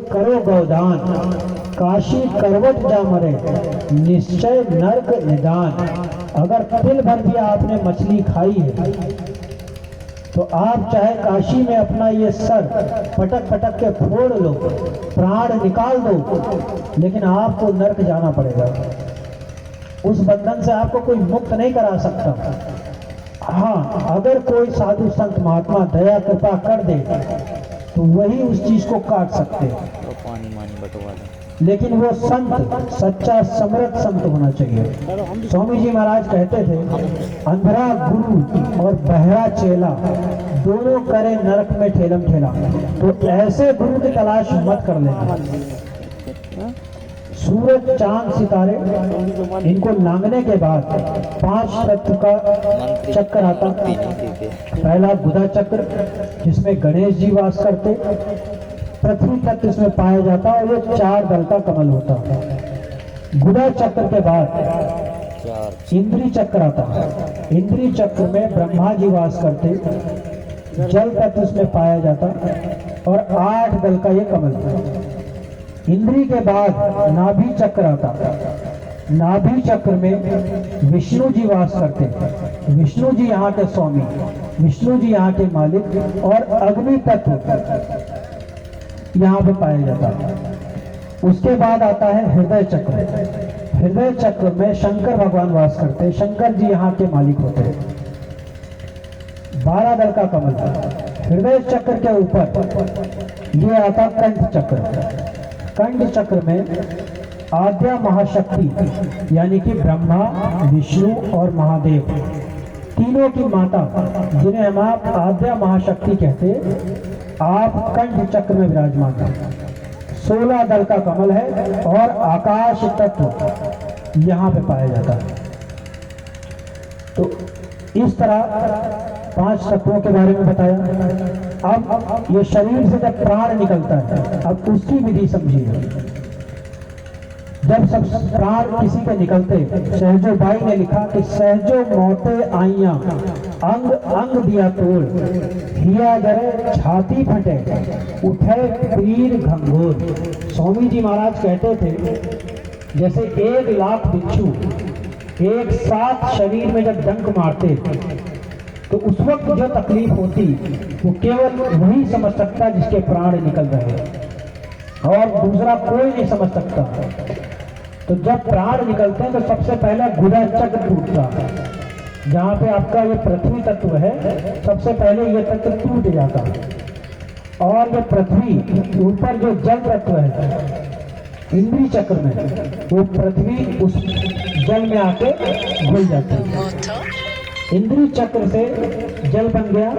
करो गौदान, काशी करवट जा मरे, निश्चय नरक निदान। अगर तिल भर भी आपने मछली खाई है तो आप चाहे काशी में अपना ये सर पटक पटक के फोड़ लो, प्राण निकाल दो, लेकिन आपको नरक जाना पड़ेगा। उस बंधन से आपको कोई मुक्त नहीं करा सकता। हाँ, अगर कोई साधु संत महात्मा दया कृपा कर दे तो वही उस चीज को काट सकते हैं, लेकिन वो संत सच्चा समर्थ संत होना चाहिए। स्वामी जी महाराज कहते थे, अंधरा गुरु और बहरा चेला दोनों करे नरक में ठेलम ठेला। तो ऐसे गुरु की तलाश मत कर लेना। सूरज चांद सितारे इनको लांघने के बाद 5 तत्व का चक्र आता। पहला गुदा चक्र जिसमें गणेश जी वास करते, पृथ्वी तत्व इसमें पाया जाता और ये 4 दल का कमल होता है। गुदा चक्र के बाद इंद्री चक्र आता। इंद्री चक्र में ब्रह्मा जी वास करते, जल तत्व इसमें पाया जाता और 8 दल का ये कमल। इंद्री के बाद नाभि चक्र आता। नाभि चक्र में विष्णु जी वास करते। विष्णु जी यहाँ के स्वामी, विष्णु जी यहाँ के मालिक और अग्नि तत्व यहाँ पे पाया जाता है। उसके बाद आता है हृदय चक्र। हृदय चक्र में शंकर भगवान वास करते हैं, शंकर जी यहाँ के मालिक होते हैं। 12 दल का कमल। हृदय चक्र के ऊपर ये आता कंठ चक्र। कंठ चक्र में आद्या महाशक्ति यानी कि ब्रह्मा, विष्णु और महादेव तीनों की माता, जिन्हें हम आप आद्या महाशक्ति कहते, आप कंठ चक्र में विराजमान है। 16 दल का कमल है और आकाश तत्व यहाँ पे पाया जाता है। तो इस तरह 5 तत्वों के बारे में बताया। अब ये शरीर से जब प्राण निकलता है, अब उसकी विधि समझिए। जब सब प्राण किसी के निकलते, सहजो बाई ने लिखा कि सहजो मौते आइया, अंग अंग दिया तोड़, हिया जरे छाती फटे, उठे पीर घंघोर। स्वामी जी महाराज कहते थे, जैसे 1 लाख बिच्छू एक साथ शरीर में जब डंक मारते तो उस वक्त जो तकलीफ होती वो केवल वही समझ सकता जिसके प्राण निकल रहे हैं और दूसरा कोई नहीं समझ सकता। तो जब प्राण निकलते हैं तो सबसे पहले गुदा चक्र टूटता है। जहाँ पे आपका ये पृथ्वी तत्व है, सबसे पहले ये तत्व टूट जाता है और ये पृथ्वी ऊपर जो जल तत्व है इंद्री चक्र में, वो पृथ्वी उस जल में आके घुल जाती है। इंद्री चक्र से जल बन गया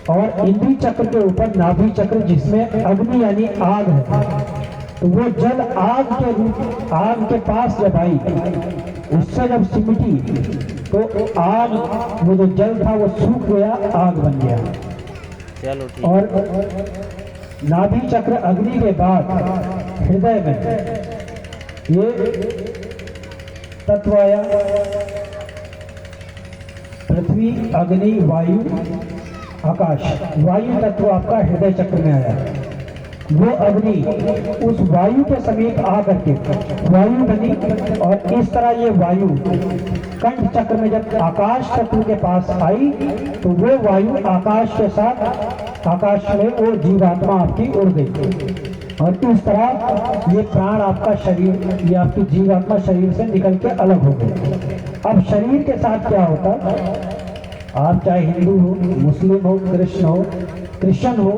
और इंद्री चक्र के ऊपर नाभि चक्र जिसमें अग्नि यानी आग है, तो वो जल आग के रूप, आग के पास जब आई, उससे जब सिमटी तो आग, वो जो जल था वो सूख गया, आग बन गया। चलो ठीक। और नाभि चक्र अग्नि के बाद हृदय में ये तत्व आया, पृथ्वी, अग्नि, वायु, आकाश। वायु तत्व आपका हृदय चक्र में आया। वो अग्नि उस वायु के समीप आकर के वायु बनी और इस तरह ये वायु कंठ चक्र में जब आकाश तत्व के पास आई तो वो वायु आकाश के साथ, आकाश में वो जीवात्मा आपकी उड़ गई और इस तरह ये प्राण आपका शरीर, ये आपकी जीवात्मा शरीर से निकल के अलग हो गई। अब शरीर के साथ क्या होता, आप चाहे हिंदू हो, मुस्लिम हो, क्रिश्चियन हो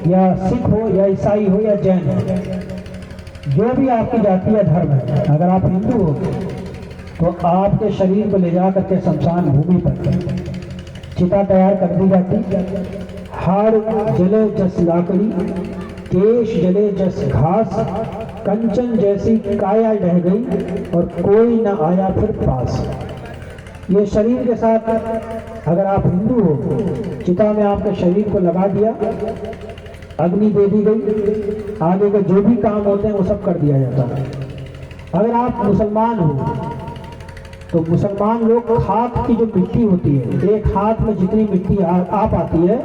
या सिख हो या ईसाई हो या जैन हो, जो भी आपकी जाति या धर्म है, अगर आप हिंदू हो तो आपके शरीर को ले जा करके शमशान भूमि पर चिता तैयार कर दी जाती। हाड़ जले जस लाकड़ी, केश जले जस घास, कंचन जैसी काया ढह गई और कोई न आया फिर पास। ये शरीर के साथ अगर आप हिंदू हो, चिता में आपके शरीर को लगा दिया, अग्नि दे दी गई, आगे के जो भी काम होते हैं वो सब कर दिया जाता है। अगर आप मुसलमान हो तो मुसलमान लोग खाक की जो मिट्टी होती है, एक हाथ में जितनी मिट्टी आ पाती है